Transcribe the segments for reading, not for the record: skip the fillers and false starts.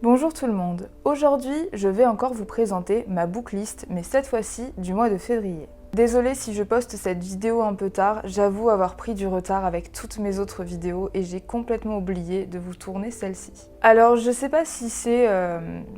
Bonjour tout le monde, aujourd'hui je vais encore vous présenter ma booklist, mais cette fois-ci du mois de février. Désolée si je poste cette vidéo un peu tard, j'avoue avoir pris du retard avec toutes mes autres vidéos et j'ai complètement oublié de vous tourner celle-ci. Alors je sais pas si c'est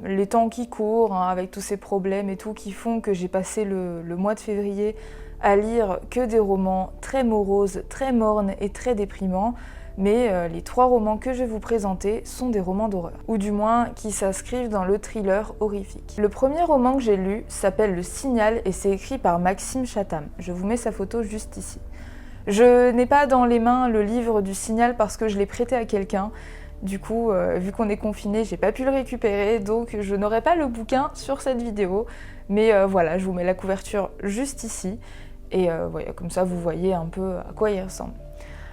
les temps qui courent, avec tous ces problèmes et tout, qui font que j'ai passé le mois de février à lire que des romans très moroses, très mornes et très déprimants. Mais les 3 romans que je vais vous présenter sont des romans d'horreur, ou du moins qui s'inscrivent dans le thriller horrifique. Le premier roman que j'ai lu s'appelle Le Signal et c'est écrit par Maxime Chatham. Je vous mets sa photo juste ici. Je n'ai pas dans les mains le livre du Signal parce que je l'ai prêté à quelqu'un. Du coup, vu qu'on est confiné, j'ai pas pu le récupérer, donc je n'aurai pas le bouquin sur cette vidéo. Mais voilà, je vous mets la couverture juste ici. Et voilà, comme ça vous voyez un peu à quoi il ressemble.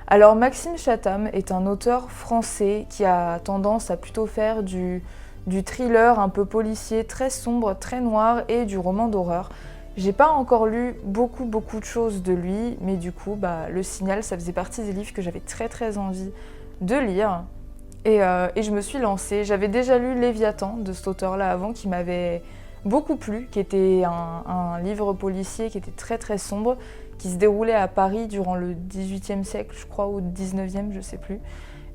Alors Maxime Chatham est un auteur français qui a tendance à plutôt faire du thriller un peu policier, très sombre, très noir et du roman d'horreur. J'ai pas encore lu beaucoup de choses de lui, mais du coup Le Signal ça faisait partie des livres que j'avais très envie de lire. Et je me suis lancée. J'avais déjà lu Léviathan de cet auteur-là avant qui m'avait beaucoup plu, qui était un livre policier qui était très sombre, qui se déroulait à Paris durant le XVIIIe siècle, je crois, ou le XIXe, je sais plus.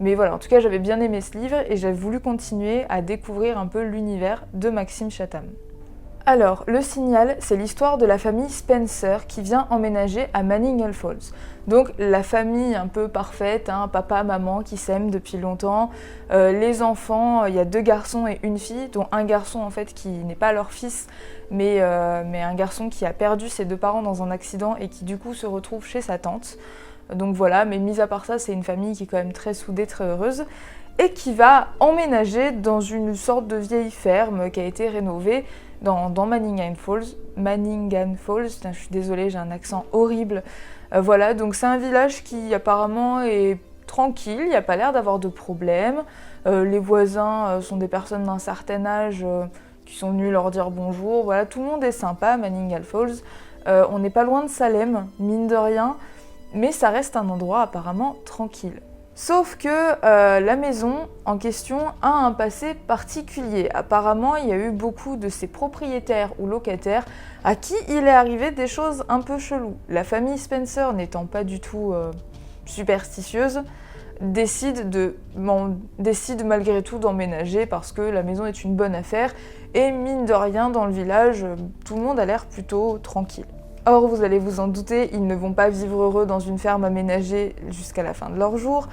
Mais voilà, en tout cas, j'avais bien aimé ce livre et j'avais voulu continuer à découvrir un peu l'univers de Maxime Chatham. Alors, Le Signal, c'est l'histoire de la famille Spencer qui vient emménager à Manningham Falls. Donc la famille un peu parfaite, papa, maman qui s'aiment depuis longtemps. Les enfants, il y a 2 garçons et une fille, dont un garçon en fait qui n'est pas leur fils, mais un garçon qui a perdu ses 2 parents dans un accident et qui du coup se retrouve chez sa tante. Donc voilà, mais mis à part ça, c'est une famille qui est quand même très soudée, très heureuse, et qui va emménager dans une sorte de vieille ferme qui a été rénovée dans Manningham Falls. Manningham Falls, je suis désolée, j'ai un accent horrible. Voilà, donc c'est un village qui apparemment est tranquille, il n'y a pas l'air d'avoir de problème. Les voisins sont des personnes d'un certain âge qui sont venues leur dire bonjour. Voilà, tout le monde est sympa à Manningham Falls. On n'est pas loin de Salem, mine de rien, mais ça reste un endroit apparemment tranquille. Sauf que la maison en question a un passé particulier. Apparemment, il y a eu beaucoup de ses propriétaires ou locataires à qui il est arrivé des choses un peu cheloues. La famille Spencer, n'étant pas du tout superstitieuse, décide malgré tout d'emménager parce que la maison est une bonne affaire et mine de rien, dans le village, tout le monde a l'air plutôt tranquille. Or, vous allez vous en douter, ils ne vont pas vivre heureux dans une ferme aménagée jusqu'à la fin de leur jour.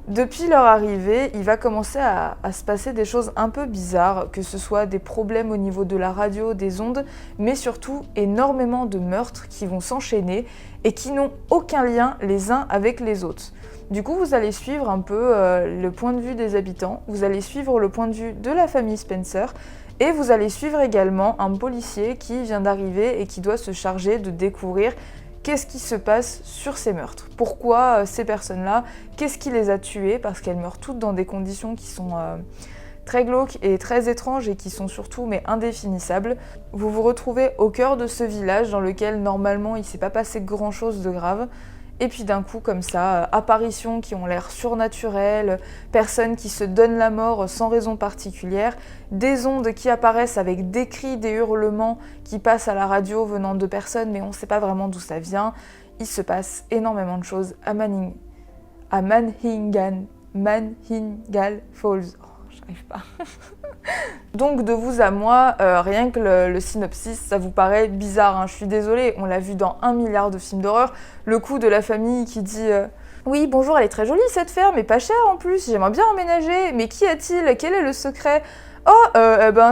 Depuis leur arrivée, il va commencer à se passer des choses un peu bizarres, que ce soit des problèmes au niveau de la radio, des ondes, mais surtout énormément de meurtres qui vont s'enchaîner et qui n'ont aucun lien les uns avec les autres. Du coup, vous allez suivre un peu le point de vue des habitants, vous allez suivre le point de vue de la famille Spencer, et vous allez suivre également un policier qui vient d'arriver et qui doit se charger de découvrir qu'est-ce qui se passe sur ces meurtres. Pourquoi ces personnes-là, qu'est-ce qui les a tuées, parce qu'elles meurent toutes dans des conditions qui sont très glauques et très étranges et qui sont surtout indéfinissables. Vous vous retrouvez au cœur de ce village dans lequel normalement il ne s'est pas passé grand-chose de grave. Et puis d'un coup, comme ça, apparitions qui ont l'air surnaturelles, personnes qui se donnent la mort sans raison particulière, des ondes qui apparaissent avec des cris, des hurlements qui passent à la radio venant de personnes, mais on ne sait pas vraiment d'où ça vient. Il se passe énormément de choses à Manningham Falls. Oh, j'arrive pas. Donc de vous à moi, rien que le synopsis, ça vous paraît bizarre, je suis désolée, on l'a vu dans 1 milliard de films d'horreur, le coup de la famille qui dit oui bonjour, elle est très jolie cette ferme, mais pas chère en plus, j'aimerais bien emménager, mais qu'y a-t-il? Quel est le secret? Oh,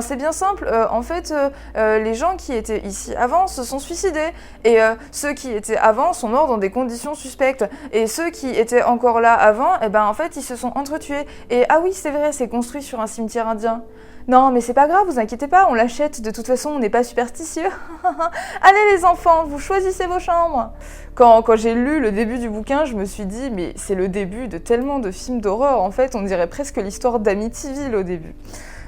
c'est bien simple, en fait, les gens qui étaient ici avant se sont suicidés, et ceux qui étaient avant sont morts dans des conditions suspectes, et ceux qui étaient encore là avant, en fait, ils se sont entretués, et ah oui, c'est vrai, c'est construit sur un cimetière indien. Non, mais c'est pas grave, vous inquiétez pas, on l'achète, de toute façon, on n'est pas superstitieux. Allez les enfants, vous choisissez vos chambres. Quand j'ai lu le début du bouquin, je me suis dit, mais c'est le début de tellement de films d'horreur, en fait, on dirait presque l'histoire d'Amityville au début.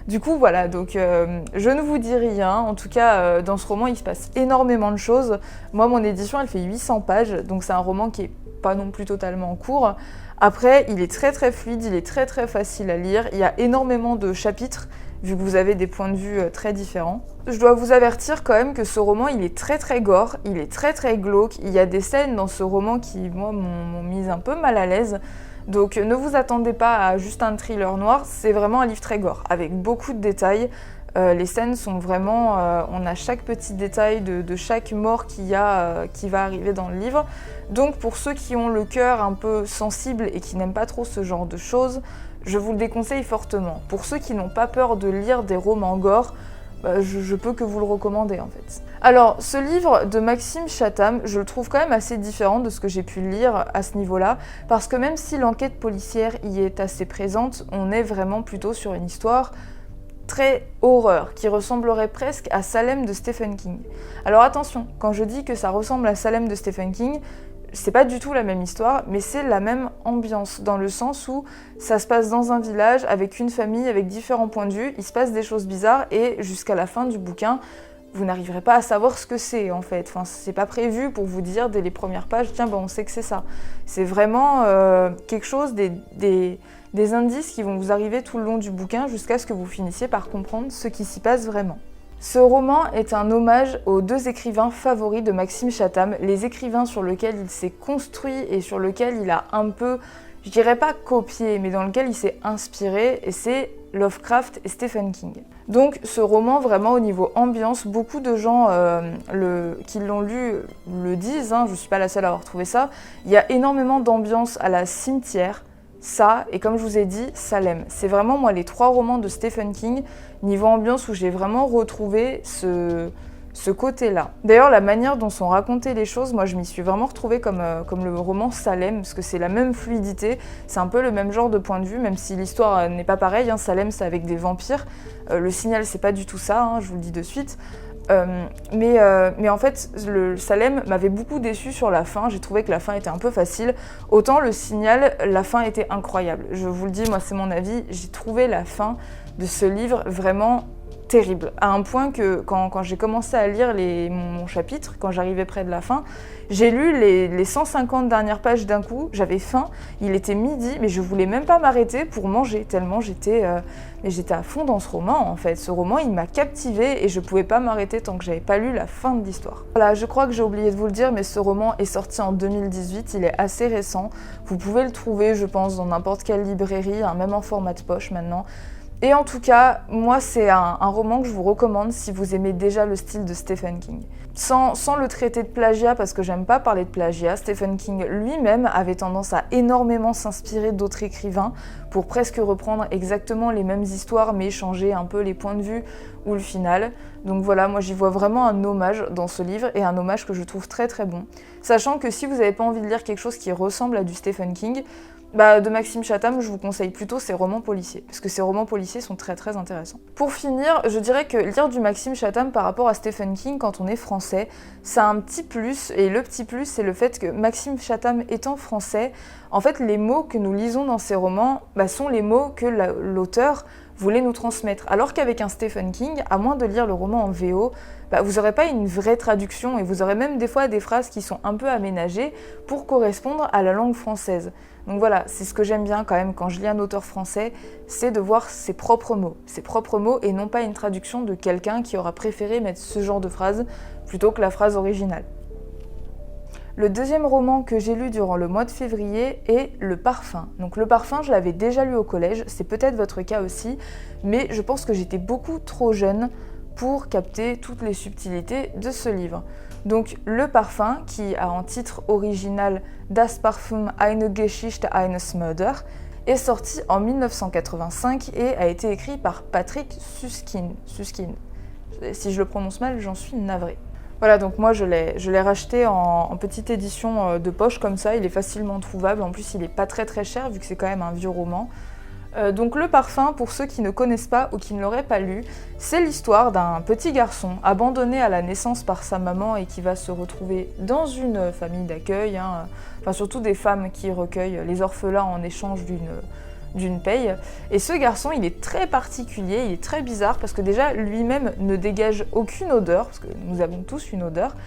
Du coup, voilà, donc je ne vous dis rien. En tout cas, dans ce roman, il se passe énormément de choses. Moi, mon édition, elle fait 800 pages, donc c'est un roman qui est pas non plus totalement court. Après, il est très très fluide, il est très très facile à lire, il y a énormément de chapitres, vu que vous avez des points de vue très différents. Je dois vous avertir quand même que ce roman, il est très très gore, il est très très glauque, il y a des scènes dans ce roman qui, moi, m'ont mise un peu mal à l'aise. Donc ne vous attendez pas à juste un thriller noir, c'est vraiment un livre très gore, avec beaucoup de détails. Les scènes sont vraiment... on a chaque petit détail de chaque mort qu'il y a, qui va arriver dans le livre. Donc pour ceux qui ont le cœur un peu sensible et qui n'aiment pas trop ce genre de choses, je vous le déconseille fortement. Pour ceux qui n'ont pas peur de lire des romans gore, je peux que vous le recommander en fait. Alors, ce livre de Maxime Chatham, je le trouve quand même assez différent de ce que j'ai pu lire à ce niveau-là, parce que même si l'enquête policière y est assez présente, on est vraiment plutôt sur une histoire très horreur, qui ressemblerait presque à Salem de Stephen King. Alors attention, quand je dis que ça ressemble à Salem de Stephen King, c'est pas du tout la même histoire, mais c'est la même ambiance, dans le sens où ça se passe dans un village, avec une famille, avec différents points de vue, il se passe des choses bizarres, et jusqu'à la fin du bouquin, vous n'arriverez pas à savoir ce que c'est en fait. Enfin, c'est pas prévu pour vous dire dès les premières pages, tiens, on sait que c'est ça. C'est vraiment quelque chose, des indices qui vont vous arriver tout le long du bouquin jusqu'à ce que vous finissiez par comprendre ce qui s'y passe vraiment. Ce roman est un hommage aux deux écrivains favoris de Maxime Chatham, les écrivains sur lesquels il s'est construit et sur lesquels il a un peu, je dirais pas copié, mais dans lequel il s'est inspiré, et c'est Lovecraft et Stephen King. Donc ce roman, vraiment au niveau ambiance, beaucoup de gens qui l'ont lu le disent, je ne suis pas la seule à avoir trouvé ça, il y a énormément d'ambiance à la cimetière, ça, et comme je vous ai dit, Salem. C'est vraiment, moi, les 3 romans de Stephen King, niveau ambiance, où j'ai vraiment retrouvé ce côté-là. D'ailleurs, la manière dont sont racontées les choses, moi, je m'y suis vraiment retrouvée comme le roman Salem, parce que c'est la même fluidité, c'est un peu le même genre de point de vue, même si l'histoire n'est pas pareille. Salem, c'est avec des vampires. Le Signal, c'est pas du tout ça, je vous le dis de suite. Mais en fait, le Salem m'avait beaucoup déçu sur la fin, j'ai trouvé que la fin était un peu facile. Autant le Signal, la fin était incroyable. Je vous le dis, moi c'est mon avis, j'ai trouvé la fin de ce livre vraiment terrible. À un point que quand j'ai commencé à lire mon chapitre, quand j'arrivais près de la fin, j'ai lu les 150 dernières pages d'un coup, j'avais faim, il était midi, mais je voulais même pas m'arrêter pour manger, tellement j'étais à fond dans ce roman en fait. Ce roman, il m'a captivée et je pouvais pas m'arrêter tant que j'avais pas lu la fin de l'histoire. Voilà, je crois que j'ai oublié de vous le dire, mais ce roman est sorti en 2018, il est assez récent. Vous pouvez le trouver, je pense, dans n'importe quelle librairie, même en format de poche maintenant. Et en tout cas, moi, c'est un roman que je vous recommande si vous aimez déjà le style de Stephen King. Sans le traiter de plagiat, parce que j'aime pas parler de plagiat, Stephen King lui-même avait tendance à énormément s'inspirer d'autres écrivains pour presque reprendre exactement les mêmes histoires, mais changer un peu les points de vue ou le final. Donc voilà, moi j'y vois vraiment un hommage dans ce livre, et un hommage que je trouve très très bon. Sachant que si vous n'avez pas envie de lire quelque chose qui ressemble à du Stephen King, de Maxime Chatham, je vous conseille plutôt ses romans policiers, parce que ses romans policiers sont très très intéressants. Pour finir, je dirais que lire du Maxime Chatham par rapport à Stephen King quand on est français, ça a un petit plus, et le petit plus, c'est le fait que Maxime Chatham étant français, en fait les mots que nous lisons dans ses romans sont les mots que l'auteur voulait nous transmettre. Alors qu'avec un Stephen King, à moins de lire le roman en VO, vous n'aurez pas une vraie traduction, et vous aurez même des fois des phrases qui sont un peu aménagées pour correspondre à la langue française. Donc voilà, c'est ce que j'aime bien quand même quand je lis un auteur français, c'est de voir ses propres mots, et non pas une traduction de quelqu'un qui aura préféré mettre ce genre de phrase plutôt que la phrase originale. Le deuxième roman que j'ai lu durant le mois de février est Le Parfum. Donc Le Parfum, je l'avais déjà lu au collège, c'est peut-être votre cas aussi, mais je pense que j'étais beaucoup trop jeune pour capter toutes les subtilités de ce livre. Donc Le Parfum, qui a en titre original Das Parfum eine Geschichte eines Mörder, est sorti en 1985 et a été écrit par Patrick Süskind. Si je le prononce mal, j'en suis navrée. Voilà, donc moi je l'ai racheté en petite édition de poche comme ça, il est facilement trouvable, en plus il est pas très très cher vu que c'est quand même un vieux roman. Donc Le Parfum, pour ceux qui ne connaissent pas ou qui ne l'auraient pas lu, c'est l'histoire d'un petit garçon abandonné à la naissance par sa maman et qui va se retrouver dans une famille d'accueil, enfin surtout des femmes qui recueillent les orphelins en échange d'une paye. Et ce garçon, il est très particulier, il est très bizarre parce que déjà lui-même ne dégage aucune odeur, parce que nous avons tous une odeur,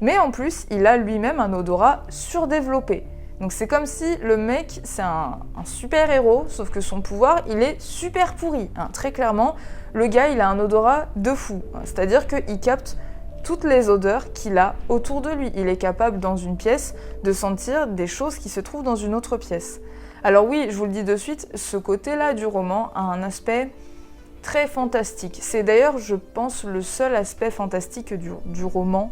mais en plus il a lui-même un odorat surdéveloppé. Donc c'est comme si le mec, c'est un super héros, sauf que son pouvoir, il est super pourri. Hein. Très clairement, le gars, il a un odorat de fou. C'est-à-dire qu'il capte toutes les odeurs qu'il a autour de lui. Il est capable, dans une pièce, de sentir des choses qui se trouvent dans une autre pièce. Alors oui, je vous le dis de suite, ce côté-là du roman a un aspect très fantastique. C'est d'ailleurs, je pense, le seul aspect fantastique du roman.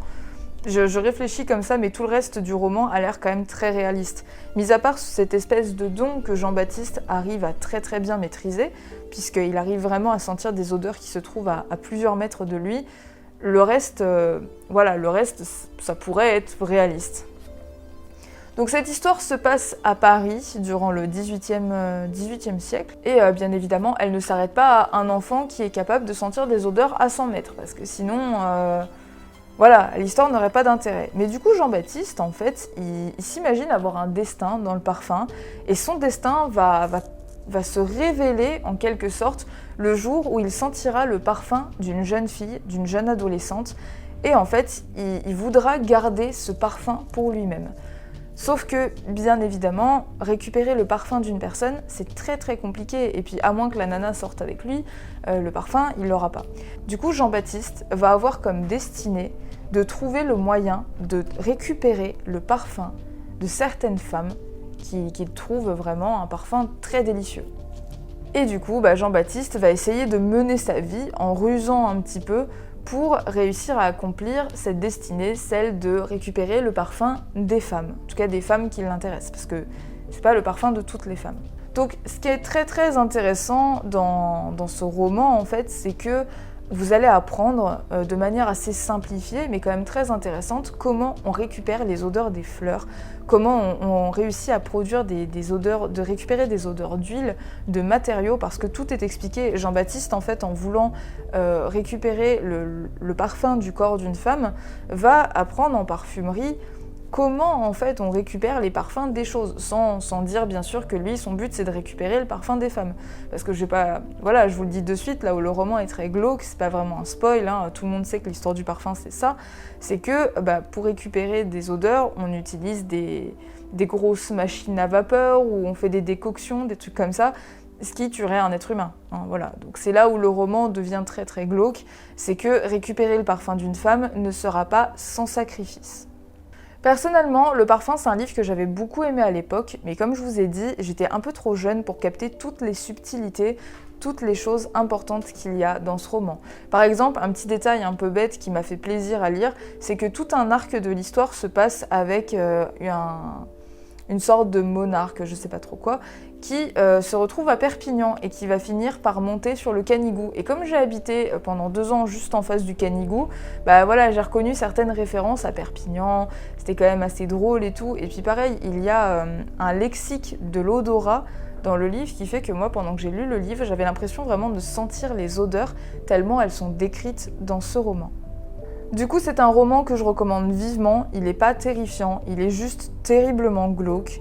Je réfléchis comme ça, mais tout le reste du roman a l'air quand même très réaliste. Mis à part cette espèce de don que Jean-Baptiste arrive à très très bien maîtriser, puisqu'il arrive vraiment à sentir des odeurs qui se trouvent à plusieurs mètres de lui, le reste, ça pourrait être réaliste. Donc cette histoire se passe à Paris durant le XVIIIe siècle et bien évidemment elle ne s'arrête pas à un enfant qui est capable de sentir des odeurs à 100 mètres parce que sinon l'histoire n'aurait pas d'intérêt. Mais du coup Jean-Baptiste en fait il s'imagine avoir un destin dans le parfum et son destin va se révéler en quelque sorte le jour où il sentira le parfum d'une jeune fille, d'une jeune adolescente et en fait il voudra garder ce parfum pour lui-même. Sauf que, bien évidemment, récupérer le parfum d'une personne, c'est très très compliqué. Et puis, à moins que la nana sorte avec lui, le parfum, il l'aura pas. Du coup, Jean-Baptiste va avoir comme destinée de trouver le moyen de récupérer le parfum de certaines femmes qui trouvent vraiment un parfum très délicieux. Et du coup, Jean-Baptiste va essayer de mener sa vie en rusant un petit peu pour réussir à accomplir cette destinée, celle de récupérer le parfum des femmes, en tout cas des femmes qui l'intéressent, parce que c'est pas le parfum de toutes les femmes. Donc ce qui est très très intéressant dans ce roman en fait, c'est que vous allez apprendre de manière assez simplifiée, mais quand même très intéressante, comment on récupère les odeurs des fleurs, comment on réussit à produire des odeurs, de récupérer des odeurs d'huile, de matériaux, parce que tout est expliqué. Jean-Baptiste, en fait, en voulant récupérer le parfum du corps d'une femme, va apprendre en parfumerie comment en fait on récupère les parfums des choses, sans dire bien sûr que lui, son but c'est de récupérer le parfum des femmes. Parce que je vous le dis de suite, là où le roman est très glauque, c'est pas vraiment un spoil, hein, tout le monde sait que l'histoire du parfum c'est ça, c'est que pour récupérer des odeurs, on utilise des grosses machines à vapeur, ou on fait des décoctions, des trucs comme ça, ce qui tuerait un être humain. Hein, voilà. Donc c'est là où le roman devient très très glauque, c'est que récupérer le parfum d'une femme ne sera pas sans sacrifice. Personnellement, Le Parfum, c'est un livre que j'avais beaucoup aimé à l'époque, mais comme je vous ai dit, j'étais un peu trop jeune pour capter toutes les subtilités, toutes les choses importantes qu'il y a dans ce roman. Par exemple, un petit détail un peu bête qui m'a fait plaisir à lire, c'est que tout un arc de l'histoire se passe avec une sorte de monarque, je sais pas trop quoi, qui se retrouve à Perpignan et qui va finir par monter sur le Canigou. Et comme j'ai habité pendant 2 ans juste en face du Canigou, j'ai reconnu certaines références à Perpignan, c'était quand même assez drôle et tout. Et puis pareil, il y a un lexique de l'odorat dans le livre qui fait que moi, pendant que j'ai lu le livre, j'avais l'impression vraiment de sentir les odeurs tellement elles sont décrites dans ce roman. Du coup, c'est un roman que je recommande vivement, il n'est pas terrifiant, il est juste terriblement glauque.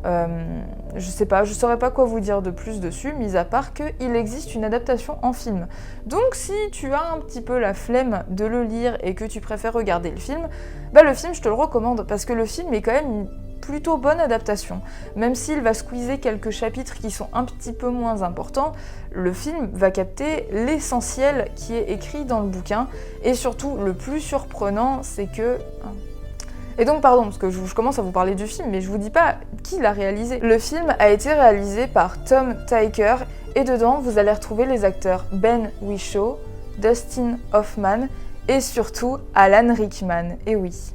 Je saurais pas quoi vous dire de plus dessus, mis à part qu'il existe une adaptation en film. Donc si tu as un petit peu la flemme de le lire et que tu préfères regarder le film, le film je te le recommande, parce que le film est quand même une plutôt bonne adaptation. Même s'il va squeezer quelques chapitres qui sont un petit peu moins importants, le film va capter l'essentiel qui est écrit dans le bouquin, et surtout le plus surprenant, c'est que... Et donc pardon, parce que je commence à vous parler du film, mais je vous dis pas qui l'a réalisé. Le film a été réalisé par Tom Tykwer, et dedans vous allez retrouver les acteurs Ben Whishaw, Dustin Hoffman, et surtout Alan Rickman, et oui.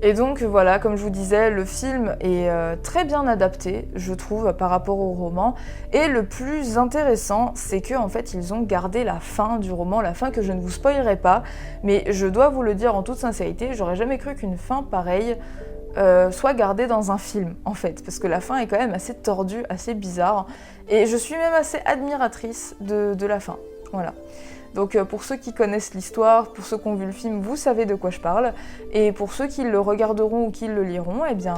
Et donc voilà, comme je vous disais, le film est très bien adapté, je trouve, par rapport au roman. Et le plus intéressant, c'est qu'en fait, ils ont gardé la fin du roman, la fin que je ne vous spoilerai pas. Mais je dois vous le dire en toute sincérité, j'aurais jamais cru qu'une fin pareille soit gardée dans un film, en fait. Parce que la fin est quand même assez tordue, assez bizarre. Et je suis même assez admiratrice de la fin. Voilà. Donc pour ceux qui connaissent l'histoire, pour ceux qui ont vu le film, vous savez de quoi je parle. Et pour ceux qui le regarderont ou qui le liront, eh bien,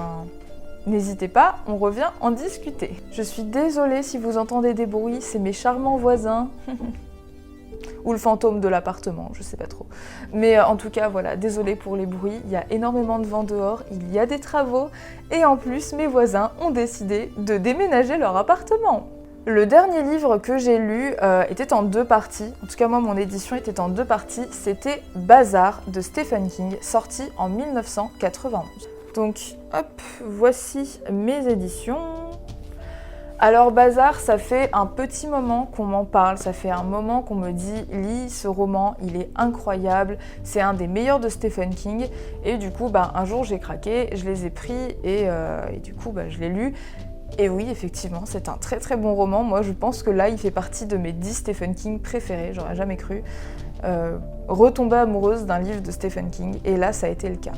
n'hésitez pas, on revient en discuter. Je suis désolée si vous entendez des bruits, c'est mes charmants voisins. ou le fantôme de l'appartement, je sais pas trop. Mais en tout cas, voilà, désolée pour les bruits, il y a énormément de vent dehors, il y a des travaux, et en plus, mes voisins ont décidé de déménager leur appartement. Le dernier livre que j'ai lu était en 2 parties, en tout cas moi mon édition était en 2 parties, c'était Bazar de Stephen King, sorti en 1991. Donc hop, voici mes éditions. Alors Bazar, ça fait un petit moment qu'on m'en parle, ça fait un moment qu'on me dit « lis ce roman, il est incroyable, c'est un des meilleurs de Stephen King » et du coup un jour j'ai craqué, je les ai pris et du coup je l'ai lu. Et oui, effectivement, c'est un très très bon roman. Moi, je pense que là, il fait partie de mes 10 Stephen King préférés, j'aurais jamais cru. Retomber amoureuse d'un livre de Stephen King, et là, ça a été le cas.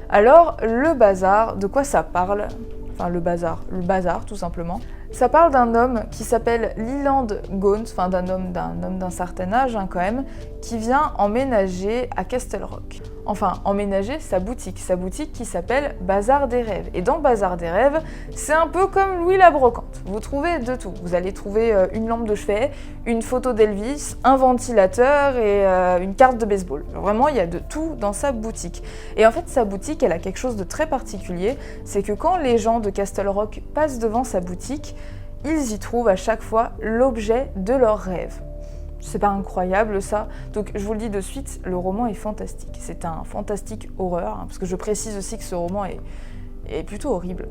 Alors, le bazar, de quoi ça parle ? Enfin, le bazar, tout simplement. Ça parle d'un homme qui s'appelle Leland Gaunt, enfin d'un homme d'un certain âge quand même, qui vient emménager à Castle Rock. Enfin, emménager sa boutique qui s'appelle Bazar des Rêves. Et dans Bazar des Rêves, c'est un peu comme Louis la Brocante. Vous trouvez de tout. Vous allez trouver une lampe de chevet, une photo d'Elvis, un ventilateur et une carte de baseball. Vraiment, il y a de tout dans sa boutique. Et en fait, sa boutique, elle a quelque chose de très particulier, c'est que quand les gens de Castle Rock passent devant sa boutique, ils y trouvent à chaque fois l'objet de leur rêve. C'est pas incroyable ça? Donc je vous le dis de suite, le roman est fantastique. C'est un fantastique horreur, parce que je précise aussi que ce roman est plutôt horrible.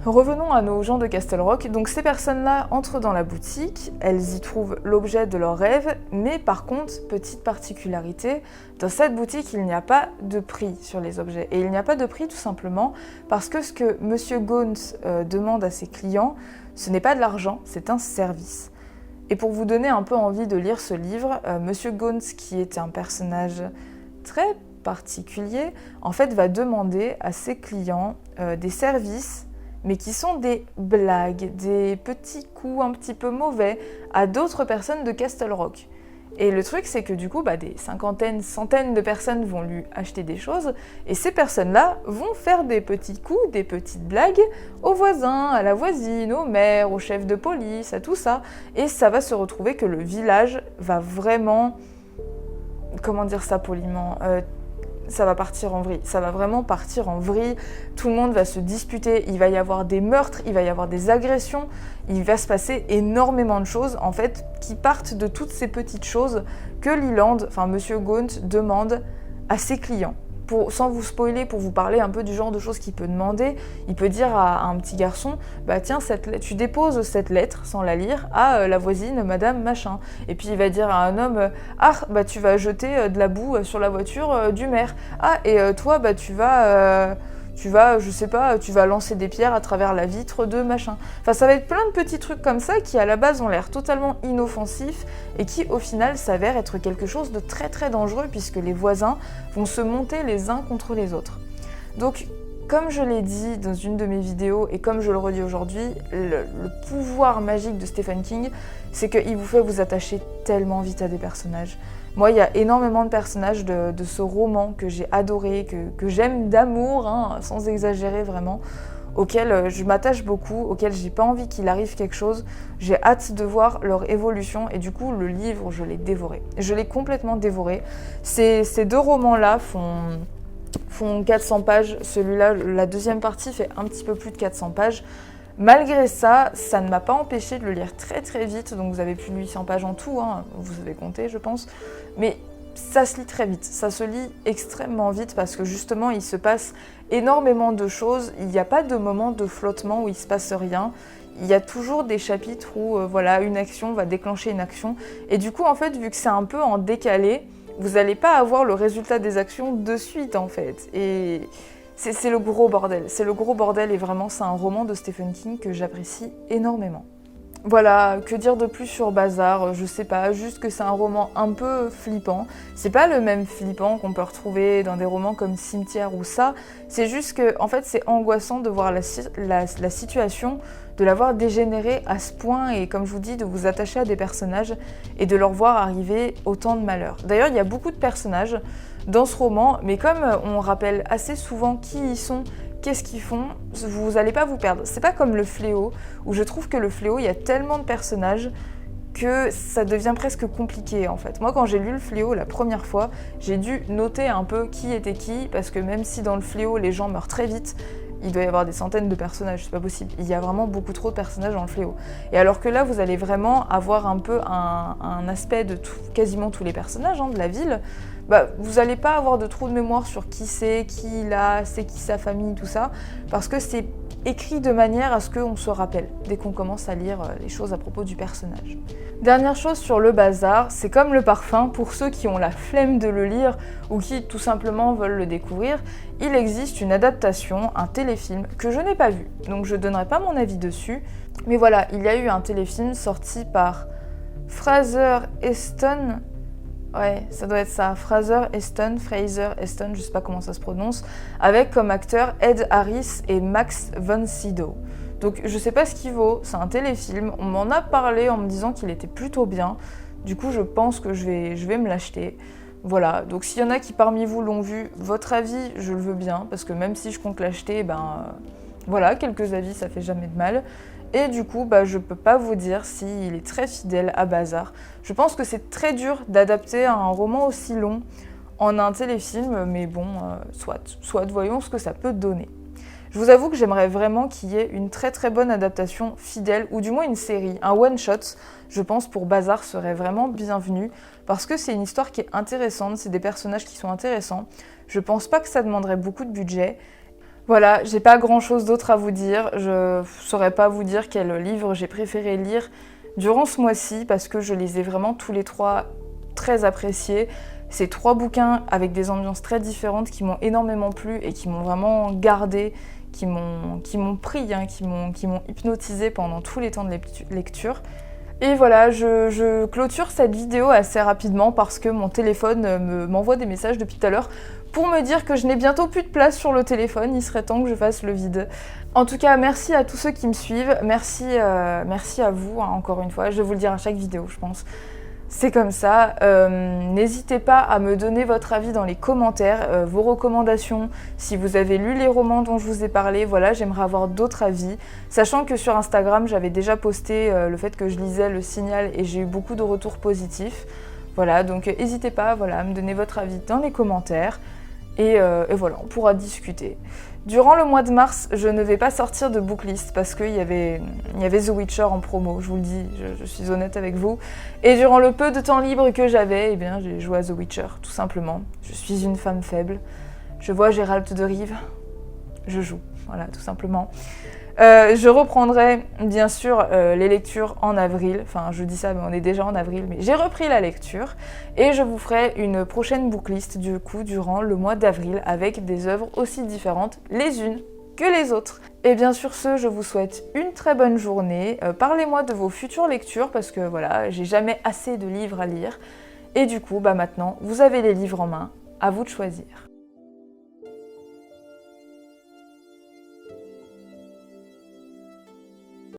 Revenons à nos gens de Castle Rock. Donc ces personnes-là entrent dans la boutique, elles y trouvent l'objet de leur rêve, mais par contre, petite particularité, dans cette boutique, il n'y a pas de prix sur les objets. Et il n'y a pas de prix tout simplement parce que ce que Monsieur Gaunt demande à ses clients, ce n'est pas de l'argent, c'est un service. Et pour vous donner un peu envie de lire ce livre, Monsieur Gaunt, qui est un personnage très particulier, en fait va demander à ses clients des services, mais qui sont des blagues, des petits coups un petit peu mauvais à d'autres personnes de Castle Rock. Et le truc, c'est que du coup, des cinquantaines, centaines de personnes vont lui acheter des choses, et ces personnes-là vont faire des petits coups, des petites blagues aux voisins, à la voisine, au maire, au chef de police, à tout ça. Et ça va se retrouver que le village va vraiment... Comment dire ça poliment ça va partir en vrille, ça va vraiment partir en vrille, tout le monde va se disputer, il va y avoir des meurtres, il va y avoir des agressions, il va se passer énormément de choses en fait qui partent de toutes ces petites choses que Leland, enfin Monsieur Gaunt demande à ses clients. Sans vous spoiler, pour vous parler un peu du genre de choses qu'il peut demander, il peut dire à un petit garçon, tiens, tu déposes cette lettre, sans la lire, à la voisine, madame machin. Et puis il va dire à un homme, tu vas jeter de la boue sur la voiture du maire. Toi, tu vas, je sais pas, tu vas lancer des pierres à travers la vitre de machin. Enfin, ça va être plein de petits trucs comme ça qui, à la base, ont l'air totalement inoffensifs et qui, au final, s'avèrent être quelque chose de très très dangereux puisque les voisins vont se monter les uns contre les autres. Donc, comme je l'ai dit dans une de mes vidéos et comme je le redis aujourd'hui, le pouvoir magique de Stephen King, c'est qu'il vous fait vous attacher tellement vite à des personnages. Moi, il y a énormément de personnages de ce roman que j'ai adoré, que j'aime d'amour, sans exagérer vraiment, auxquels je m'attache beaucoup, auxquels j'ai pas envie qu'il arrive quelque chose. J'ai hâte de voir leur évolution et du coup, le livre, je l'ai dévoré. Je l'ai complètement dévoré. Ces 2 romans-là font 400 pages. Celui-là, la deuxième partie fait un petit peu plus de 400 pages. Malgré ça, ça ne m'a pas empêché de le lire très très vite, donc vous avez plus de 800 pages en tout, vous avez compté je pense, mais ça se lit très vite, ça se lit extrêmement vite parce que justement il se passe énormément de choses, il n'y a pas de moment de flottement où il se passe rien, il y a toujours des chapitres où une action va déclencher une action, et du coup en fait vu que c'est un peu en décalé, vous n'allez pas avoir le résultat des actions de suite en fait, et... C'est le gros bordel et vraiment c'est un roman de Stephen King que j'apprécie énormément. Voilà, que dire de plus sur Bazar, je sais pas, juste que c'est un roman un peu flippant. C'est pas le même flippant qu'on peut retrouver dans des romans comme Cimetière ou ça, c'est juste que en fait c'est angoissant de voir la situation, de la voir dégénérer à ce point et comme je vous dis, de vous attacher à des personnages et de leur voir arriver autant de malheurs. D'ailleurs, il y a beaucoup de personnages dans ce roman, mais comme on rappelle assez souvent qui ils sont, qu'est-ce qu'ils font, vous n'allez pas vous perdre. C'est pas comme le Fléau, où je trouve que le Fléau, il y a tellement de personnages que ça devient presque compliqué en fait. Moi quand j'ai lu le Fléau la première fois, j'ai dû noter un peu qui était qui, parce que même si dans le Fléau les gens meurent très vite, il doit y avoir des centaines de personnages, c'est pas possible. Il y a vraiment beaucoup trop de personnages dans le Fléau. Et alors que là, vous allez vraiment avoir un peu un aspect de quasiment tous les personnages de la ville. Vous n'allez pas avoir de trou de mémoire sur qui c'est, qui il a, c'est qui sa famille, tout ça, parce que c'est écrit de manière à ce qu'on se rappelle dès qu'on commence à lire les choses à propos du personnage. Dernière chose sur le bazar, c'est comme le parfum, pour ceux qui ont la flemme de le lire ou qui tout simplement veulent le découvrir, il existe une adaptation, un téléfilm que je n'ai pas vu, donc je ne donnerai pas mon avis dessus. Mais voilà, il y a eu un téléfilm sorti par Fraser Heston. Ouais, ça doit être ça, Fraser Heston, je sais pas comment ça se prononce, avec comme acteurs Ed Harris et Max von Sydow. Donc je sais pas ce qu'il vaut, c'est un téléfilm, on m'en a parlé en me disant qu'il était plutôt bien, du coup je pense que je vais me l'acheter. Voilà, donc s'il y en a qui parmi vous l'ont vu, votre avis, je le veux bien, parce que même si je compte l'acheter, voilà, quelques avis, ça fait jamais de mal. Et du coup, je peux pas vous dire s'il est très fidèle à Bazar. Je pense que c'est très dur d'adapter un roman aussi long en un téléfilm, mais bon, soit, voyons ce que ça peut donner. Je vous avoue que j'aimerais vraiment qu'il y ait une très très bonne adaptation fidèle, ou du moins une série, un one-shot, je pense pour Bazar serait vraiment bienvenu, parce que c'est une histoire qui est intéressante, c'est des personnages qui sont intéressants. Je pense pas que ça demanderait beaucoup de budget. Voilà, j'ai pas grand chose d'autre à vous dire, je saurais pas vous dire quel livre j'ai préféré lire durant ce mois-ci, parce que je les ai vraiment tous les trois très appréciés. C'est 3 bouquins avec des ambiances très différentes qui m'ont énormément plu et qui m'ont vraiment gardé, qui m'ont pris, qui m'ont hypnotisé pendant tous les temps de lecture. Et voilà, je clôture cette vidéo assez rapidement parce que mon téléphone m'envoie des messages depuis tout à l'heure pour me dire que je n'ai bientôt plus de place sur le téléphone, il serait temps que je fasse le vide. En tout cas, merci à tous ceux qui me suivent, merci à vous, encore une fois, je vais vous le dire à chaque vidéo, je pense. C'est comme ça, n'hésitez pas à me donner votre avis dans les commentaires, vos recommandations, si vous avez lu les romans dont je vous ai parlé, voilà, j'aimerais avoir d'autres avis. Sachant que sur Instagram, j'avais déjà posté le fait que je lisais Le Signal et j'ai eu beaucoup de retours positifs. Voilà, donc n'hésitez pas à me donner votre avis dans les commentaires et voilà, on pourra discuter. Durant le mois de mars, je ne vais pas sortir de booklist parce qu'il y avait The Witcher en promo, je vous le dis, je suis honnête avec vous. Et durant le peu de temps libre que j'avais, j'ai joué à The Witcher, tout simplement. Je suis une femme faible, je vois Geralt de Rive, je joue, voilà, tout simplement. Je reprendrai bien sûr les lectures en avril, enfin je dis ça mais on est déjà en avril, mais j'ai repris la lecture et je vous ferai une prochaine booklist du coup durant le mois d'avril avec des œuvres aussi différentes les unes que les autres. Et bien sur ce, je vous souhaite une très bonne journée, parlez-moi de vos futures lectures parce que voilà, j'ai jamais assez de livres à lire et du coup maintenant vous avez les livres en main, à vous de choisir.